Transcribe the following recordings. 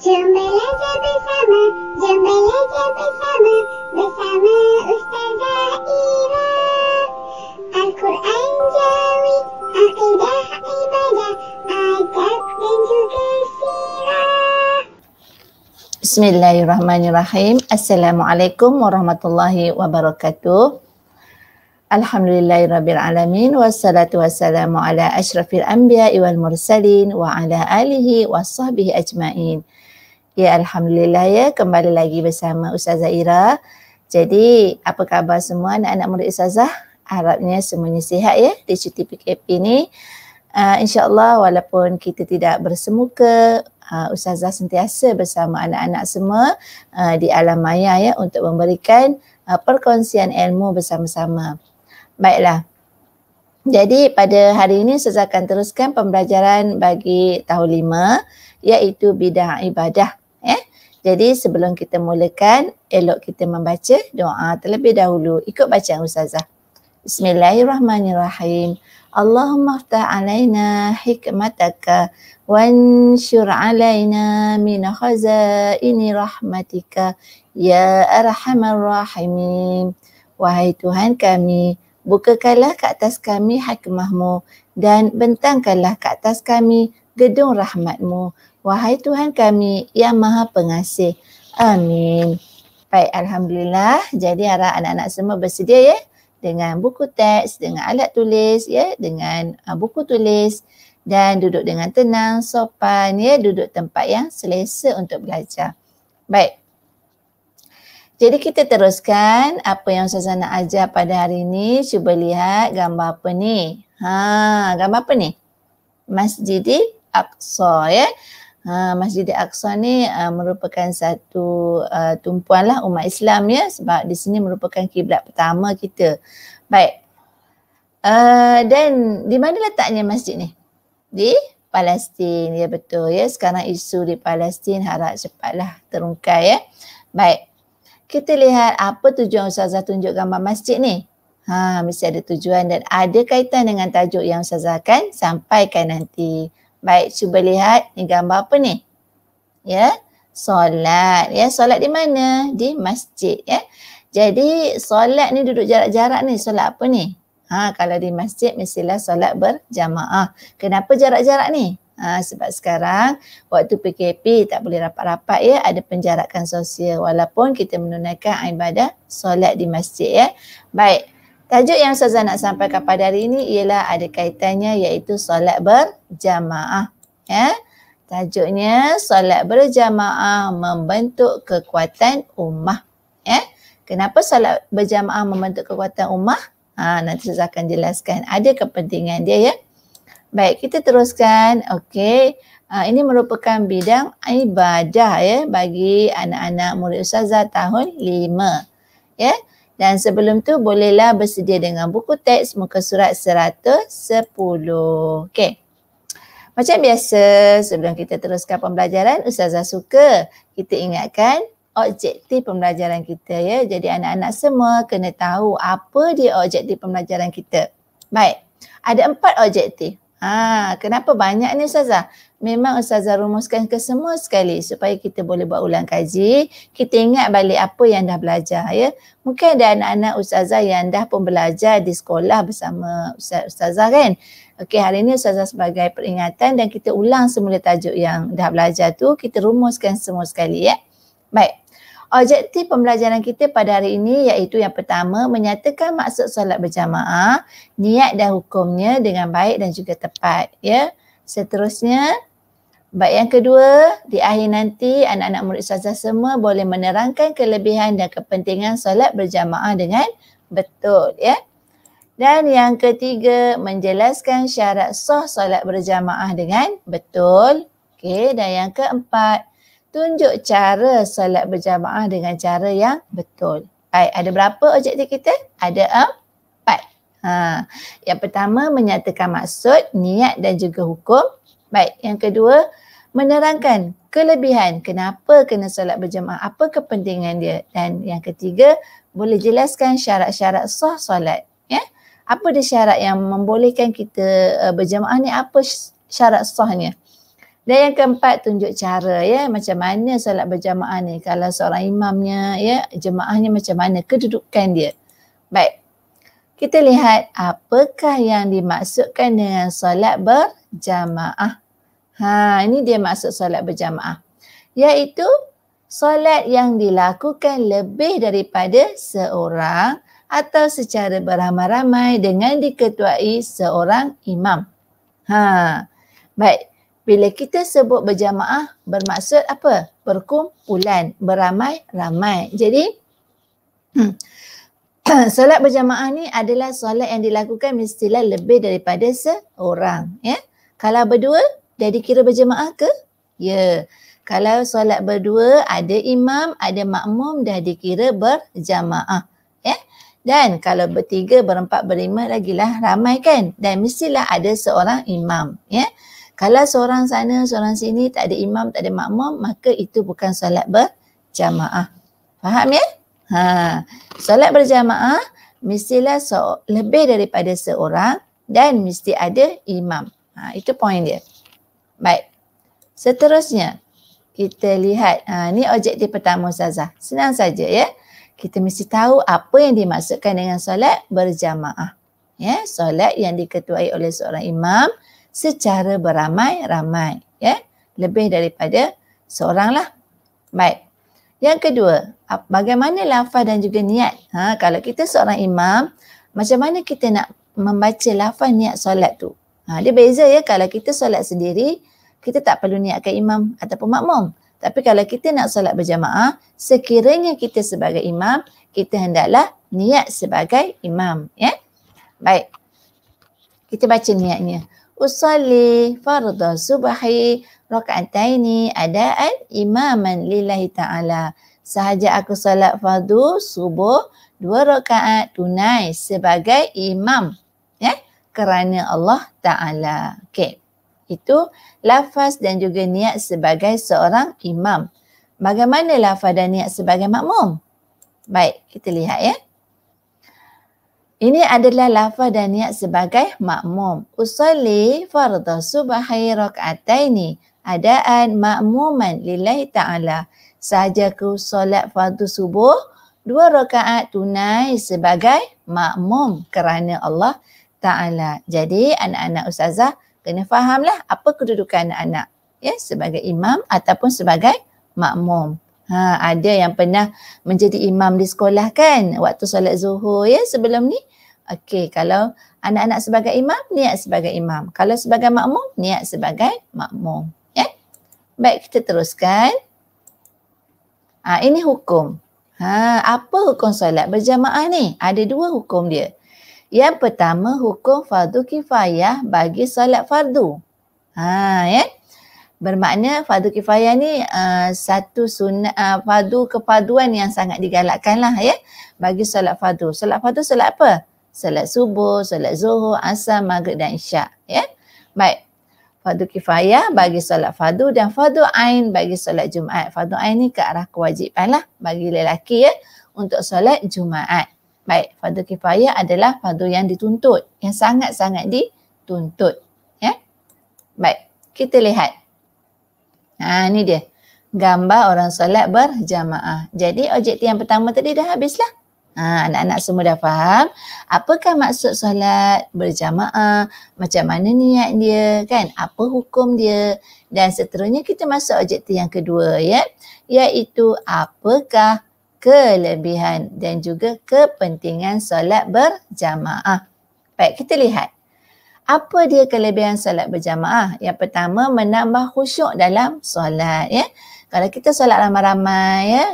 Jom belajar bersama, jom belajar bersama, bersama Ustazah Ira. Al-Quran Jawi, Aqidah Ibadah, Adab dan juga Sirah. Bismillahirrahmanirrahim. Assalamualaikum warahmatullahi wabarakatuh. Alhamdulillahirrabbilalamin. Wassalatu wassalamu ala ashrafil anbiya'i wal mursalin wa ala alihi wa sahbihi ajma'in. Ya, Alhamdulillah ya, kembali lagi bersama Ustazah Ira. Jadi, apa khabar semua anak-anak murid Ustazah? Harapnya semuanya sihat ya di cuti PKP ni. InsyaAllah walaupun kita tidak bersemuka, Ustazah sentiasa bersama anak-anak semua di alam maya ya untuk memberikan perkongsian ilmu bersama-sama. Baiklah. Jadi pada hari ini Ustazah akan teruskan pembelajaran bagi tahun 5 iaitu bidang ibadah. Jadi sebelum kita mulakan, elok kita membaca doa terlebih dahulu. Ikut bacaan Ustazah. Bismillahirrahmanirrahim. Allahumma aftah alaina hikmataka wanshur alaina min khazaini rahmatika ya arhamar rahimin. Wahai Tuhan kami, bukakanlah ke atas kami hikmahmu dan bentangkanlah ke atas kami gedung rahmatmu. Wahai Tuhan kami yang maha pengasih. Amin. Baik, Alhamdulillah. Jadi harap anak-anak semua bersedia ya dengan buku teks, dengan alat tulis ya, dengan buku tulis dan duduk dengan tenang, sopan ya, duduk tempat yang selesa untuk belajar. Baik. Jadi kita teruskan apa yang Ustazah nak ajar pada hari ini. Cuba lihat gambar apa ni. Gambar apa ni? Masjidil Aqsa ya. Masjidil Aqsa ni merupakan satu tumpuan lah umat Islam ya, sebab di sini merupakan kiblat pertama kita. Baik. Dan di mana letaknya masjid ni? Di Palestin. Ya betul ya. Sekarang isu di Palestin harap cepatlah terungkai ya. Baik. Kita lihat apa tujuan Ustazah tunjuk gambar masjid ni. Mesti ada tujuan dan ada kaitan dengan tajuk yang Ustazah akan sampaikan nanti. Baik, cuba lihat ni gambar apa ni? Ya, solat. Ya, solat di mana? Di masjid ya. Jadi solat ni duduk jarak-jarak ni, solat apa ni? Kalau di masjid mestilah solat berjamaah. Kenapa jarak-jarak ni? Sebab sekarang waktu PKP tak boleh rapat-rapat ya, ada penjarakan sosial walaupun kita menunaikan ibadah solat di masjid ya. Baik. Tajuk yang Ustazah nak sampaikan pada hari ini ialah ada kaitannya iaitu solat berjamaah. Ya. Tajuknya solat berjamaah membentuk kekuatan ummah. Ya. Kenapa solat berjamaah membentuk kekuatan ummah? Nanti Ustazah akan jelaskan. Ada kepentingan dia ya. Baik, kita teruskan. Okey. Ini merupakan bidang ibadah ya bagi anak-anak murid Ustazah tahun 5. Ya. Dan sebelum tu bolehlah bersedia dengan buku teks muka surat 110. Okey. Macam biasa sebelum kita teruskan pembelajaran, Ustazah suka kita ingatkan objektif pembelajaran kita ya. Jadi anak-anak semua kena tahu apa dia objektif pembelajaran kita. Baik. Ada 4 objektif. Kenapa banyak ni Ustazah? Memang Ustazah rumuskan ke semua sekali supaya kita boleh buat ulang kaji. Kita ingat balik apa yang dah belajar ya. Mungkin ada anak-anak Ustazah yang dah pun belajar di sekolah bersama Ustazah kan. Okey, hari ini Ustazah sebagai peringatan dan kita ulang semula tajuk yang dah belajar tu. Kita rumuskan semua sekali ya. Baik. Objektif pembelajaran kita pada hari ini iaitu yang pertama, menyatakan maksud solat berjamaah, niat dan hukumnya dengan baik dan juga tepat ya. Seterusnya, baik yang kedua, di akhir nanti anak-anak murid Ustazah semua boleh menerangkan kelebihan dan kepentingan solat berjamaah dengan betul ya. Dan yang ketiga, menjelaskan syarat sah solat berjamaah dengan betul. Okey, dan yang keempat, tunjuk cara solat berjamaah dengan cara yang betul. Baik, ada berapa objektif kita? Ada 4. Yang pertama, menyatakan maksud, niat dan juga hukum. Baik, yang kedua, menerangkan kelebihan kenapa kena solat berjamaah, apa kepentingan dia. Dan yang ketiga, boleh jelaskan syarat-syarat sah solat. Ya? Apa dia syarat yang membolehkan kita berjamaah ni, apa syarat sahnya? Dan yang keempat, tunjuk cara ya, macam mana solat berjamaah ni. Kalau seorang imamnya ya, jemaahnya macam mana kedudukan dia. Baik. Kita lihat apakah yang dimaksudkan dengan solat berjamaah. Ini dia maksud solat berjamaah. Iaitu solat yang dilakukan lebih daripada seorang atau secara beramai-ramai dengan diketuai seorang imam. Baik. Bila kita sebut berjamaah bermaksud apa? Perkumpulan, beramai-ramai. Jadi solat berjamaah ni adalah solat yang dilakukan mestilah lebih daripada seorang. Ya. Kalau berdua, dah dikira berjamaah ke? Ya. Kalau solat berdua, ada imam, ada makmum, dah dikira berjamaah. Ya. Dan kalau bertiga, berempat, berlima lagilah ramai kan? Dan mestilah ada seorang imam. Ya. Kalau seorang sana, seorang sini, tak ada imam, tak ada makmum, maka itu bukan solat berjamaah. Faham ya? Solat berjamaah mestilah lebih daripada seorang dan mesti ada imam. Itu poin dia. Baik. Seterusnya, kita lihat. Ni objektif pertama Ustazah. Senang saja ya. Kita mesti tahu apa yang dimaksudkan dengan solat berjamaah. Ya, solat yang diketuai oleh seorang imam secara beramai-ramai, ya, lebih daripada seorang lah. Baik. Yang kedua, bagaimana lafaz dan juga niat? Kalau kita seorang imam, macam mana kita nak membaca lafaz niat solat tu? Dia beza ya, kalau kita solat sendiri, kita tak perlu niatkan imam ataupun makmum. Tapi kalau kita nak solat berjamaah, sekiranya kita sebagai imam, kita hendaklah niat sebagai imam, ya. Baik. Kita baca niatnya. Usalli fardhu subhi raka'ataini adaan imaman lillahi ta'ala. Sahaja aku solat fardu subuh 2 rakaat tunai sebagai imam, ya, kerana Allah Ta'ala. Okey. Itu lafaz dan juga niat sebagai seorang imam. Bagaimana lafaz dan niat sebagai makmum? Baik, kita lihat ya. Ini adalah lafaz dan niat sebagai makmum. Usalli fardhu subhi raka'ataini adaan ma'muman lillahi ta'ala. Sahaja aku solat fardu subuh 2 rakaat tunai sebagai makmum kerana Allah Ta'ala. Jadi anak-anak Ustazah kena fahamlah apa kedudukan anak-anak, ya, sebagai imam ataupun sebagai makmum. Ada yang pernah menjadi imam di sekolah kan waktu solat zuhur ya sebelum ni. Okey, kalau anak-anak sebagai imam, niat sebagai imam. Kalau sebagai makmum, niat sebagai makmum. Ya. Baik, kita teruskan. Ini hukum. Apa hukum solat berjamaah ni? Ada 2 hukum dia. Yang pertama, hukum fardu kifayah bagi solat fardu. Ya. Bermakna fardu kifayah ni satu sunnah, fardu kefarduan yang sangat digalakkan lah ya bagi solat fardu. Solat fardu solat apa? Solat subuh, solat zuhur, asar, maghrib dan isyak. Ya. Baik. Fardu kifayah bagi solat fardu dan fardu ain bagi solat Jumaat. Fardu ain ni ke arah kewajipan lah bagi lelaki ya untuk solat Jumaat. Baik. Fardu kifayah adalah fardu yang dituntut, yang sangat-sangat dituntut. Ya. Baik. Kita lihat. Ni dia. Gambar orang solat berjamaah. Jadi objektif yang pertama tadi dah habislah. Anak-anak semua dah faham apakah maksud solat berjamaah, macam mana niat dia kan, apa hukum dia, dan seterusnya kita masuk objektif yang kedua ya, iaitu apakah kelebihan dan juga kepentingan solat berjamaah. Baik, kita lihat. Apa dia kelebihan solat berjamaah? Yang pertama, menambah khusyuk dalam solat ya. Kalau kita solat ramai-ramai ya,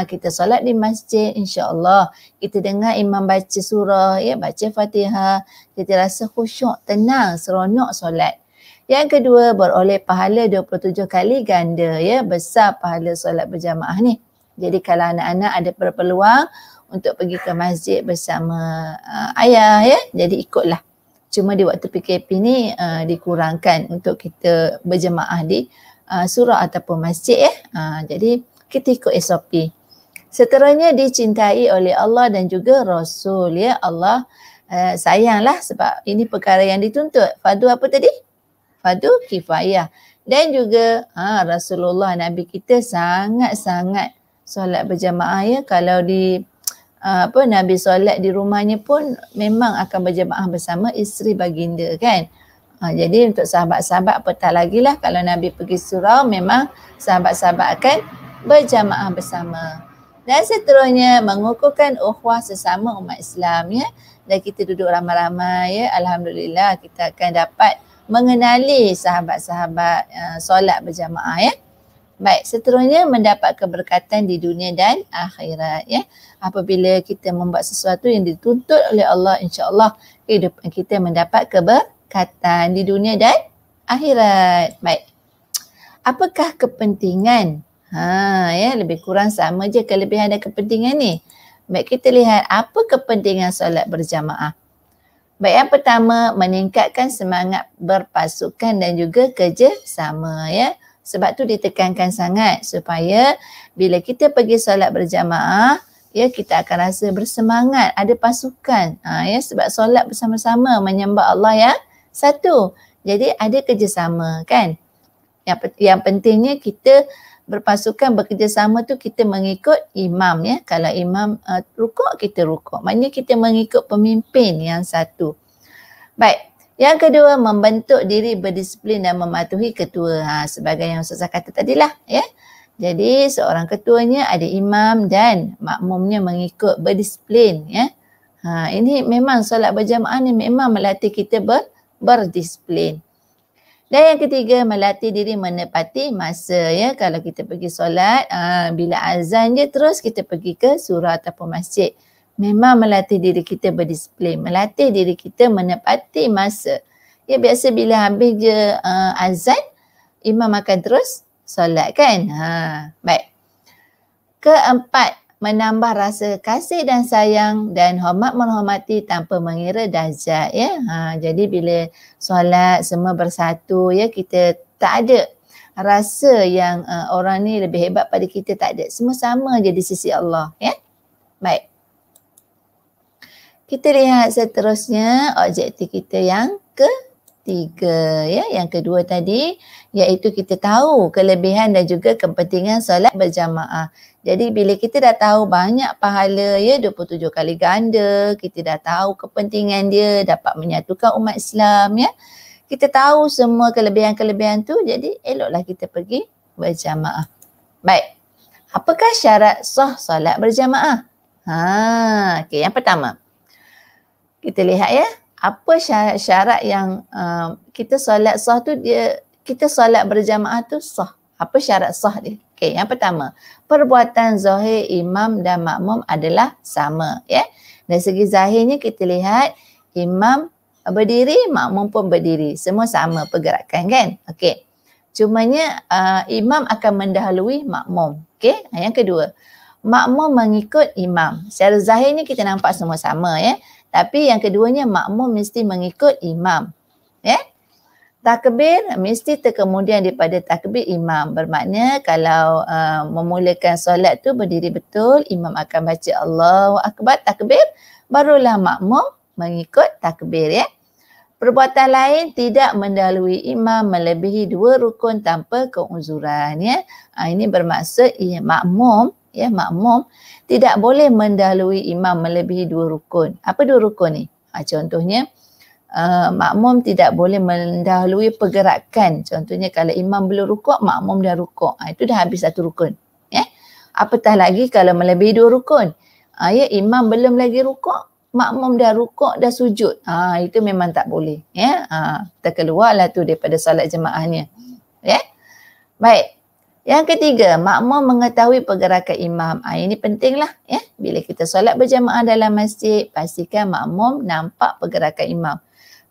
kita solat di masjid, insya-Allah kita dengar imam baca surah ya, baca Fatihah, kita rasa khusyuk, tenang, seronok solat. Yang kedua, beroleh pahala 27 kali ganda ya, besar pahala solat berjamaah ni. Jadi kalau anak-anak ada berpeluang untuk pergi ke masjid bersama ayah ya, jadi ikutlah. Cuma di waktu PKP ni dikurangkan untuk kita berjemaah di surau ataupun masjid ya. Jadi kita ikut SOP. Seterusnya dicintai oleh Allah dan juga Rasul ya. Allah sayanglah sebab ini perkara yang dituntut. Fardu apa tadi? Fardu kifayah. Dan juga Rasulullah Nabi kita sangat-sangat solat berjamaah ya. Kalau di Nabi solat di rumahnya pun memang akan berjamaah bersama isteri baginda kan. Jadi untuk sahabat-sahabat apatah lagi lah kalau Nabi pergi surau memang sahabat-sahabat akan berjamaah bersama. Dan seterusnya mengukuhkan ukhuwah sesama umat Islam ya. Dan kita duduk ramai-ramai ya. Alhamdulillah kita akan dapat mengenali sahabat-sahabat solat berjamaah ya. Baik, seterusnya mendapat keberkatan di dunia dan akhirat ya. Apabila kita membuat sesuatu yang dituntut oleh Allah, insya-Allah kehidupan kita mendapat keberkatan di dunia dan akhirat. Baik. Apakah kepentingan? Ya, lebih kurang sama je kelebihan dan kepentingan ni. Baik, kita lihat apa kepentingan solat berjamaah. Baik, yang pertama meningkatkan semangat berpasukan dan juga kerjasama ya. Sebab tu ditekankan sangat supaya bila kita pergi solat berjamaah, ya kita akan rasa bersemangat, ada pasukan. Ya sebab solat bersama-sama menyembah Allah yang satu. Jadi ada kerjasama kan. Yang pentingnya kita berpasukan bekerjasama tu kita mengikut imam ya. Kalau imam rukuk, kita rukuk. Maknanya kita mengikut pemimpin yang satu. Baik. Yang kedua, membentuk diri berdisiplin dan mematuhi ketua. Sebagai yang Ustazah kata tadilah ya. Jadi seorang ketuanya ada imam dan makmumnya mengikut berdisiplin ya. Ini memang solat berjamaah ni memang melatih kita berdisiplin. Dan yang ketiga, melatih diri menepati masa ya. Kalau kita pergi solat, bila azan je terus kita pergi ke surau ataupun masjid. Memang melatih diri kita berdisiplin, melatih diri kita menepati masa. Ya biasa bila habis je azan, imam akan terus solat kan. Baik. Keempat, menambah rasa kasih dan sayang dan hormat menghormati tanpa mengira darjat ya. Jadi bila solat semua bersatu ya, kita tak ada rasa yang orang ni lebih hebat pada kita, tak ada. Semua sama je di sisi Allah ya. Baik. Kita lihat seterusnya objektif kita yang ketiga ya. Yang kedua tadi iaitu kita tahu kelebihan dan juga kepentingan solat berjamaah. Jadi bila kita dah tahu banyak pahala ya, 27 kali ganda, kita dah tahu kepentingan dia dapat menyatukan umat Islam ya. Kita tahu semua kelebihan-kelebihan tu, jadi eloklah kita pergi berjamaah. Baik. Apakah syarat sah solat berjamaah? Okey, yang pertama. Kita lihat ya, apa syarat yang kita solat sah tu, kita solat berjamaah tu sah. Apa syarat sah dia? Okey, yang pertama, perbuatan zahir imam dan makmum adalah sama ya. Dari segi zahirnya kita lihat imam berdiri, makmum pun berdiri. Semua sama pergerakan kan? Okey. Cumanya imam akan mendahului makmum. Okey. Yang kedua, makmum mengikut imam. Secara zahirnya kita nampak semua sama ya. Tapi yang keduanya makmum mesti mengikut imam. Ya. Takbir mesti terkemudian daripada takbir imam. Bermakna kalau memulakan solat tu berdiri betul, imam akan baca Allahu Akbar, takbir, barulah makmum mengikut takbir ya. Perbuatan lain tidak mendahului imam melebihi 2 rukun tanpa keuzuran ya. Ini bermaksud makmum tidak boleh mendahului imam melebihi 2 rukun. Apa 2 rukun ni? Contohnya makmum tidak boleh mendahului pergerakan. Contohnya kalau imam belum rukuk, makmum dah rukuk. Itu dah habis 1 rukun. Ya. Apatah lagi kalau melebihi 2 rukun. Ya, imam belum lagi rukuk, makmum dah rukuk, dah sujud. Itu memang tak boleh. Ya. Terkeluarlah tu daripada solat jemaahnya. Ya. Baik. Yang ketiga, makmum mengetahui pergerakan imam. Ini pentinglah ya. Bila kita solat berjamaah dalam masjid, pastikan makmum nampak pergerakan imam.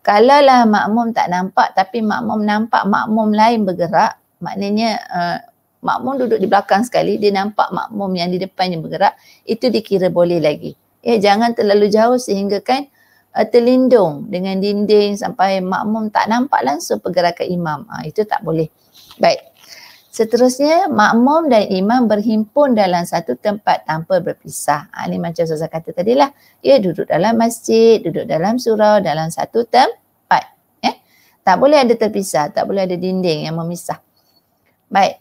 Kalaulah makmum tak nampak tapi makmum nampak makmum lain bergerak, maknanya makmum duduk di belakang sekali, dia nampak makmum yang di depannya bergerak, itu dikira boleh lagi. Ya, jangan terlalu jauh sehingga kan terlindung dengan dinding sampai makmum tak nampak langsung pergerakan imam. Itu tak boleh. Baik. Seterusnya, makmum dan imam berhimpun dalam satu tempat tanpa berpisah. Ini macam Ustazah kata tadilah. Ya, duduk dalam masjid, duduk dalam surau, dalam satu tempat. Tak boleh ada terpisah, tak boleh ada dinding yang memisah. Baik.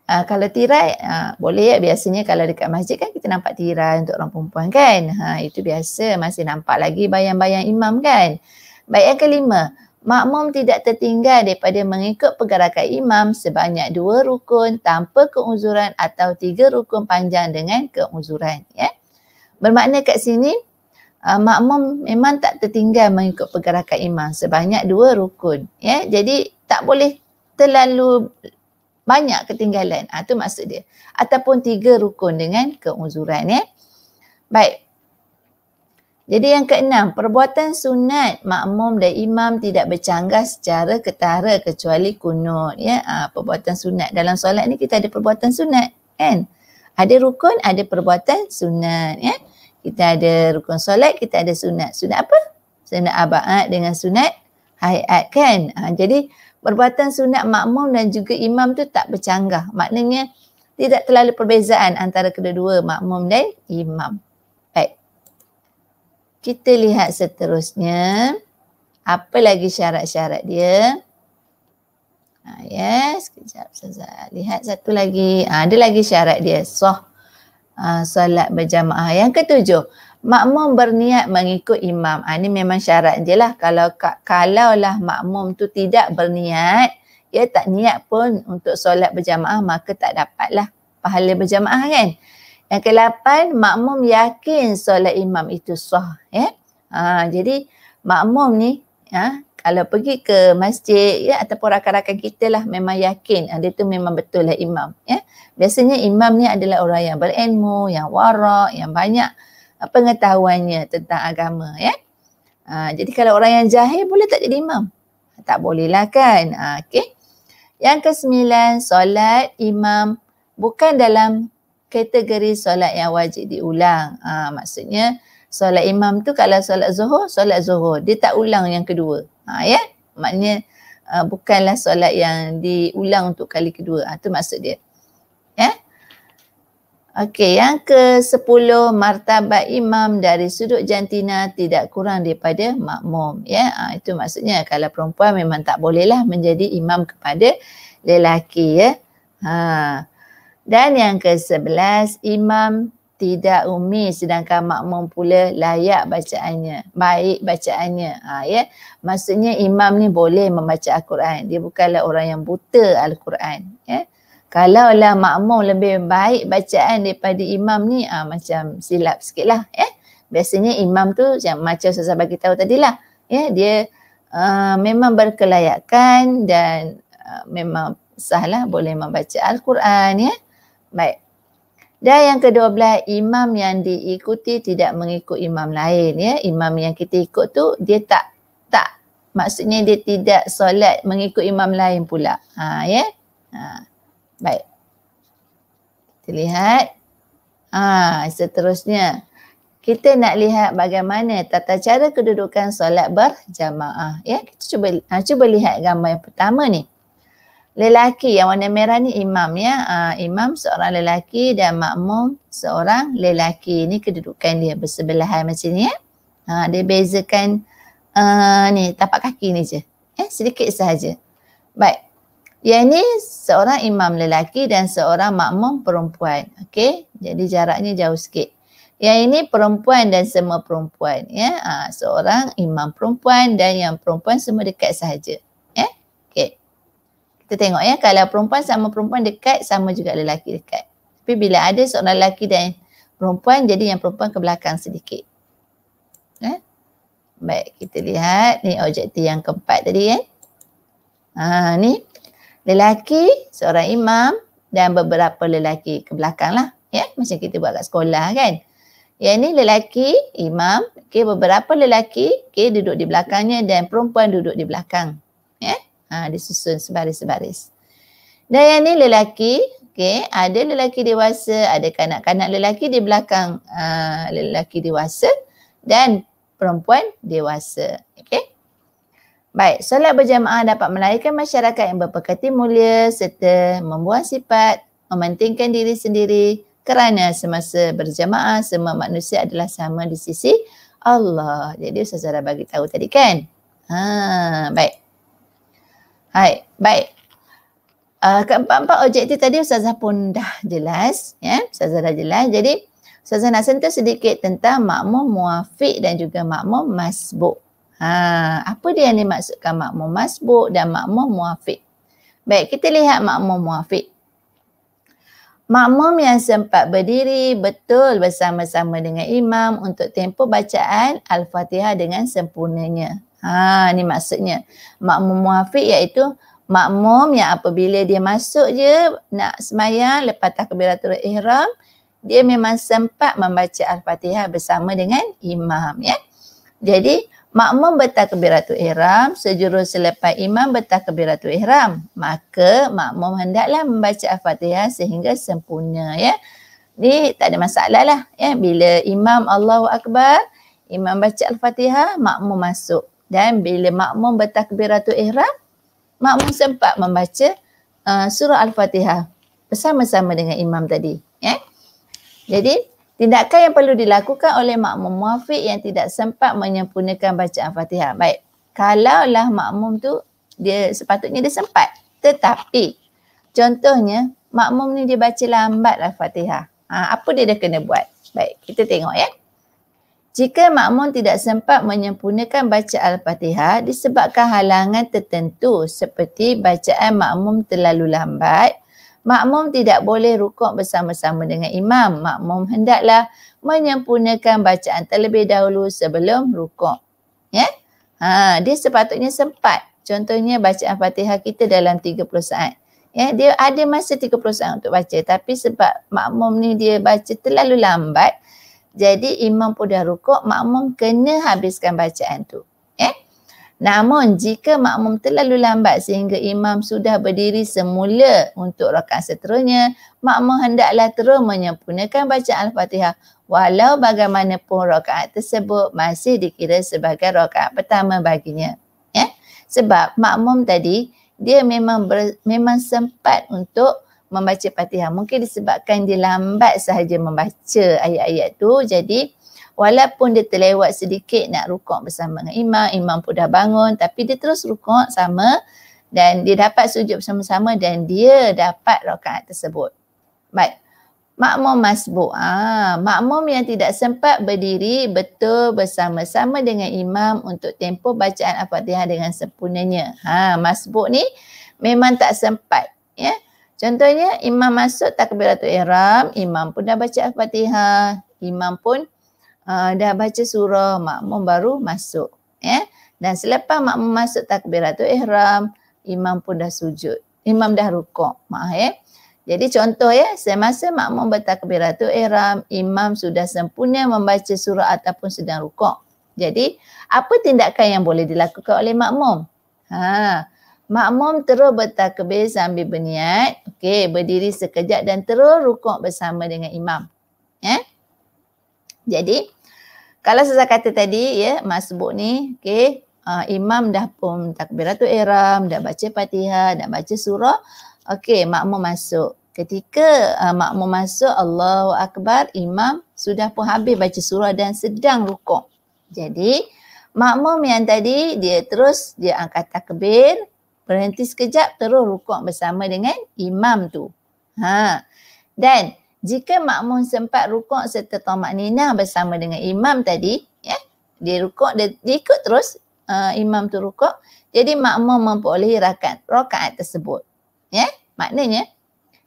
Kalau tirai, boleh ya. Biasanya kalau dekat masjid kan kita nampak tirai untuk orang perempuan kan. Itu biasa, masih nampak lagi bayang-bayang imam kan. Baik, yang kelima. Makmum tidak tertinggal daripada mengikut pergerakan imam sebanyak 2 rukun tanpa keuzuran atau 3 rukun panjang dengan keuzuran. Ya. Bermakna kat sini, makmum memang tak tertinggal mengikut pergerakan imam sebanyak 2 rukun. Ya. Jadi tak boleh terlalu banyak ketinggalan. Itu maksud dia. Ataupun 3 rukun dengan keuzuran. Ya. Baik. Jadi yang keenam, perbuatan sunat makmum dan imam tidak bercanggah secara ketara kecuali kunut. Ya. Perbuatan sunat. Dalam solat ni kita ada perbuatan sunat. Kan? Ada rukun, ada perbuatan sunat. Ya. Kita ada rukun solat, kita ada sunat. Sunat apa? Sunat abaat dengan sunat hayat kan. Jadi perbuatan sunat makmum dan juga imam tu tak bercanggah. Maknanya tidak terlalu perbezaan antara kedua-dua makmum dan imam. Baik. Kita lihat seterusnya. Apa lagi syarat-syarat dia? Yes, sekejap Ustazah. Lihat satu lagi. Ada lagi syarat dia. Solat berjamaah. Yang ketujuh, makmum berniat mengikut imam. Ini memang syarat je lah. Kalaulah makmum tu tidak berniat, dia tak niat pun untuk solat berjamaah, maka tak dapatlah pahala berjamaah kan. Yang ke-8, makmum yakin solat imam itu sah. Ya? Jadi makmum ni, kalau pergi ke masjid ya, ataupun rakan-rakan kita lah memang yakin dia tu memang betul lah imam. Ya? Biasanya imam ni adalah orang yang berilmu, yang warak, yang banyak pengetahuannya tentang agama. Ya? Jadi kalau orang yang jahil boleh tak jadi imam? Tak boleh lah kan. Okay. Yang ke-9, solat imam bukan dalam kategori solat yang wajib diulang. Maksudnya solat imam tu kalau solat zuhur, dia tak ulang yang kedua. Ya, maknanya bukanlah solat yang diulang untuk kali kedua. Itu maksud dia. Ya. Okey, yang ke-10, martabat imam dari sudut jantina tidak kurang daripada makmum. Ya, itu maksudnya kalau perempuan memang tak bolehlah menjadi imam kepada lelaki. Ya. Dan yang ke-11, imam tidak umi sedangkan makmum pula layak bacaannya, baik bacaannya. Ya. Maksudnya imam ni boleh membaca Al-Quran. Dia bukanlah orang yang buta Al-Quran. Ya. Kalaulah makmum lebih baik bacaan daripada imam ni, macam silap sikit lah. Ya. Biasanya imam tu macam Ustazah bagi tahu tadilah. Ya, dia memang berkelayakan dan memang sahlah boleh membaca Al-Quran. Ya. Baik. Dan yang ke-12, imam yang diikuti tidak mengikut imam lain. Ya. Imam yang kita ikut tu dia tak maksudnya dia tidak solat mengikut imam lain pula. Ya. Baik. Kita lihat. Seterusnya. Kita nak lihat bagaimana tata cara kedudukan solat berjamaah. Ya, kita cuba lihat gambar yang pertama ni. Lelaki yang warna merah ni imam ya. Imam seorang lelaki dan makmum seorang lelaki. Ni kedudukan dia bersebelahan macam ni ya. Dia bezakan ni tapak kaki ni je. Sedikit sahaja. Baik. Yang ni seorang imam lelaki dan seorang makmum perempuan. Okey. Jadi jaraknya jauh sikit. Yang ini perempuan dan semua perempuan ya. Seorang imam perempuan dan yang perempuan semua dekat sahaja. Okey. Kita tengok ya, kalau perempuan sama perempuan dekat, sama juga lelaki dekat. Tapi bila ada seorang lelaki dan perempuan, jadi yang perempuan ke belakang sedikit. Baik, kita lihat. Ni objektif yang keempat tadi kan. Ni lelaki, seorang imam dan beberapa lelaki ke belakang lah. Ya, macam kita buat kat sekolah kan. Yang ni lelaki, imam. Okay, beberapa lelaki duduk di belakangnya dan perempuan duduk di belakang. Ya. Disusun sebaris-sebaris. Dan yang ni lelaki, ada lelaki dewasa, ada kanak-kanak lelaki di belakang lelaki dewasa dan perempuan dewasa. Okey. Baik, solat berjamaah dapat melahirkan masyarakat yang berpekerti mulia serta membuang sifat mementingkan diri sendiri kerana semasa berjamaah semua manusia adalah sama di sisi Allah. Jadi Ustazah dah bagi tahu tadi kan. Baik. Hai, baik. Keempat-empat objektif tadi Ustazah pun dah jelas, ya. Ustazah dah jelas. Jadi Ustazah nak sentuh sedikit tentang makmum muafiq dan juga makmum masbuk. Apa dia yang dimaksudkan makmum masbuk dan makmum muafiq? Baik, kita lihat makmum muafiq. Makmum yang sempat berdiri betul bersama-sama dengan imam untuk tempoh bacaan Al-Fatihah dengan sempurnanya. Ni maksudnya. Makmum muafiq iaitu makmum yang apabila dia masuk je nak sembahyang lepas takbiratul ihram, dia memang sempat membaca Al-Fatihah bersama dengan imam, ya. Jadi makmum bertakbiratul ihram sejurus selepas imam bertakbiratul ihram, maka makmum hendaklah membaca Al-Fatihah sehingga sempurna, ya. Ni tak ada masalah lah, ya. Bila imam Allahu Akbar, imam baca Al-Fatihah, makmum masuk. Dan bila makmum bertakbiratul ihram, makmum sempat membaca surah Al-Fatihah bersama-sama dengan imam tadi, ya. Jadi tindakan yang perlu dilakukan oleh makmum muafiq yang tidak sempat menyempurnakan bacaan Fatihah. Baik, kalaulah makmum tu dia sepatutnya dia sempat, tetapi contohnya makmum ni dia baca lambat Al-Fatihah. Apa dia dah kena buat? Baik, kita tengok, ya. Jika makmum tidak sempat menyempurnakan baca Al-Fatihah disebabkan halangan tertentu seperti bacaan makmum terlalu lambat, makmum tidak boleh rukuk bersama-sama dengan imam. Makmum hendaklah menyempurnakan bacaan terlebih dahulu sebelum rukuk. Ya? Dia sepatutnya sempat. Contohnya bacaan Fatihah kita dalam 30 saat. Ya, dia ada masa 30 saat untuk baca, tapi sebab makmum ni dia baca terlalu lambat, jadi imam pun dah rukuk, makmum kena habiskan bacaan tu. Ya? Namun jika makmum terlalu lambat sehingga imam sudah berdiri semula untuk rakaat seterusnya, makmum hendaklah terus menyempurnakan bacaan Al-Fatihah walau bagaimanapun rakaat tersebut masih dikira sebagai rakaat pertama baginya. Ya? Sebab makmum tadi dia memang sempat untuk membaca Fatihah. Mungkin disebabkan dia lambat sahaja membaca ayat-ayat tu, jadi walaupun dia terlewat sedikit nak rukuk bersama dengan imam, imam pun dah bangun tapi dia terus rukuk sama dan dia dapat sujud bersama-sama dan dia dapat rakaat tersebut. Baik, makmum masbuk. Makmum yang tidak sempat berdiri betul bersama-sama dengan imam untuk tempoh bacaan Al-Fatihah dengan sempurnanya. Masbuk ni memang tak sempat, ya. Contohnya imam masuk takbiratul ihram, imam pun dah baca Al-Fatihah, imam pun dah baca surah, makmum baru masuk, ya. Dan selepas makmum masuk takbiratul ihram, imam pun dah sujud, imam dah rukuk. Maaf, ya. Jadi contoh, ya, semasa makmum bertakbiratul ihram, imam sudah sempurna membaca surah ataupun sedang rukuk. Jadi apa tindakan yang boleh dilakukan oleh makmum? Makmum terus bertakbir sambil berniat, okey, berdiri sekejap dan terus rukuk bersama dengan imam. Ya. Jadi kalau saya kata tadi, ya, masbuk ni, okey, imam dah pun takbiratul ihram, dah baca Fatihah, dah baca surah, okey, makmum masuk. Ketika makmum masuk, Allahu Akbar, imam sudah pun habis baca surah dan sedang rukuk. Jadi makmum yang tadi dia angkat takbir, berhenti sekejap, terus rukuk bersama dengan imam tu. Dan jika makmum sempat rukuk serta tamakninah bersama dengan imam tadi, ya, dia rukuk, dia ikut terus imam tu rukuk, jadi makmum memperolehi rakaat tersebut. Ya, maknanya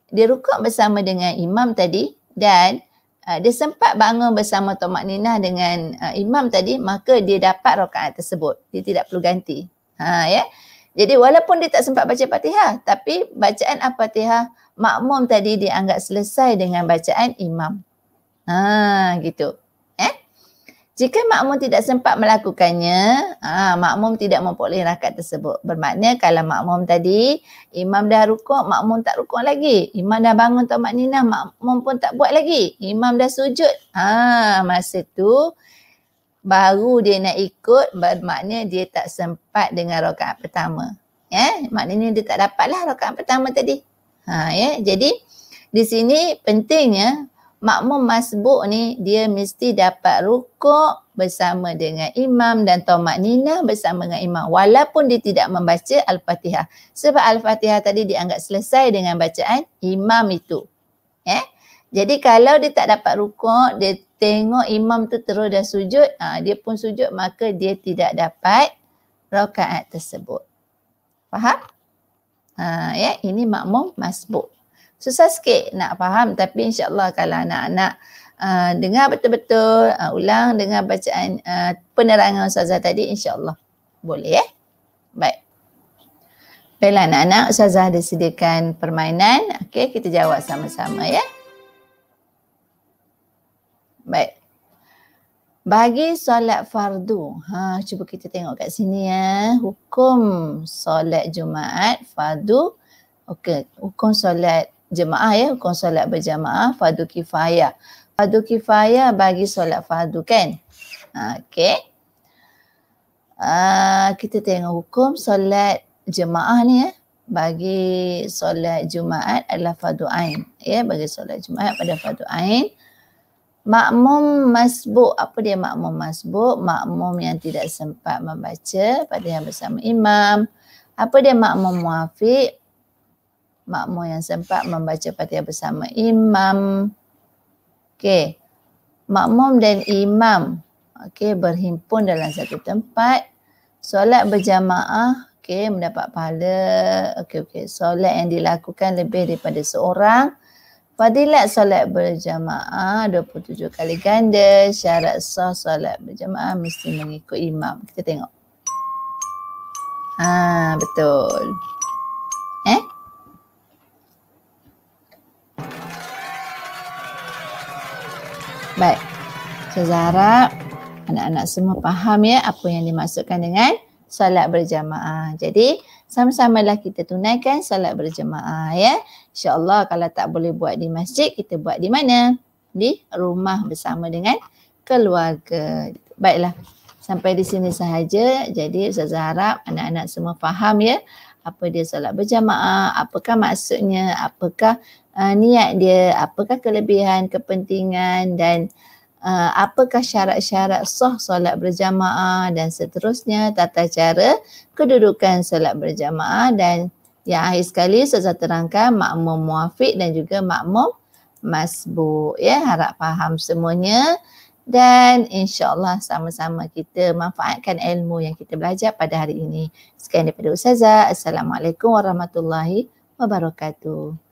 dia rukuk bersama dengan imam tadi dan dia sempat bangun bersama tamakninah dengan imam tadi, maka dia dapat rakaat tersebut. Dia tidak perlu ganti. Ya. Jadi walaupun dia tak sempat baca Fatihah, tapi bacaan Al-Fatihah makmum tadi dianggap selesai dengan bacaan imam. Gitu. Jika makmum tidak sempat melakukannya, makmum tidak memperoleh rakaat tersebut. Bermakna kalau makmum tadi, imam dah rukuk, makmum tak rukuk lagi. Imam dah bangun tamakninah, makmum pun tak buat lagi. Imam dah sujud. Masa tu baru dia nak ikut, bermakna dia tak sempat dengan rakaat pertama. Ya, maknanya dia tak dapatlah rakaat pertama tadi. Ya, jadi di sini pentingnya makmum masbuk ni dia mesti dapat rukuk bersama dengan imam dan tamak-ninah bersama dengan imam walaupun dia tidak membaca Al-Fatihah. Sebab Al-Fatihah tadi dianggap selesai dengan bacaan imam itu. Jadi kalau dia tak dapat rukuk, dia tengok imam tu terus dah sujud, dia pun sujud, maka dia tidak dapat rakaat tersebut. Faham? Ini makmum masbuk. Susah sikit nak faham, tapi insya-Allah kalau anak-anak dengar betul-betul, ulang dengar bacaan penerangan Ustazah tadi, insya-Allah boleh Baik. Baiklah anak-anak, Ustazah ada sediakan permainan. Okey, kita jawab sama-sama Baik. Bagi solat fardu, cuba kita tengok kat sini hukum solat Jumaat fardu. Okey, hukum solat jemaah hukum solat berjamaah fardu kifayah. Fardu kifayah bagi solat fardu kan? Okey. Kita tengok hukum solat jemaah ni bagi solat Jumaat adalah fardu ain. Bagi solat Jumaat pada fardu ain. Makmum masbuk, apa dia makmum masbuk? Makmum yang tidak sempat membaca Fatihah bersama imam. Apa dia makmum muafiq? Makmum yang sempat membaca Fatihah bersama imam. Okey. Makmum dan imam berhimpun dalam satu tempat. Solat berjamaah mendapat pahala. Solat yang dilakukan lebih daripada seorang. Fadilat solat berjamaah 27 kali ganda. Syarat sah solat berjamaah mesti mengikut imam. Kita tengok. Betul. Baik. Saya harap anak-anak semua faham apa yang dimaksudkan dengan solat berjamaah. Jadi sama-samalah kita tunaikan solat berjamaah InsyaAllah kalau tak boleh buat di masjid, kita buat di mana? Di rumah bersama dengan keluarga. Baiklah, sampai di sini sahaja. Jadi Ustazah harap anak-anak semua faham apa dia solat berjamaah, apakah maksudnya, apakah niat dia, apakah kelebihan, kepentingan dan apakah syarat-syarat sah solat berjamaah dan seterusnya, tata cara kedudukan solat berjamaah dan yang akhir sekali Ustazah terangkan makmum muafiq dan juga makmum masbuk. Harap faham semuanya dan insya-Allah sama-sama kita manfaatkan ilmu yang kita belajar pada hari ini. Sekian daripada Ustazah. Assalamualaikum warahmatullahi wabarakatuh.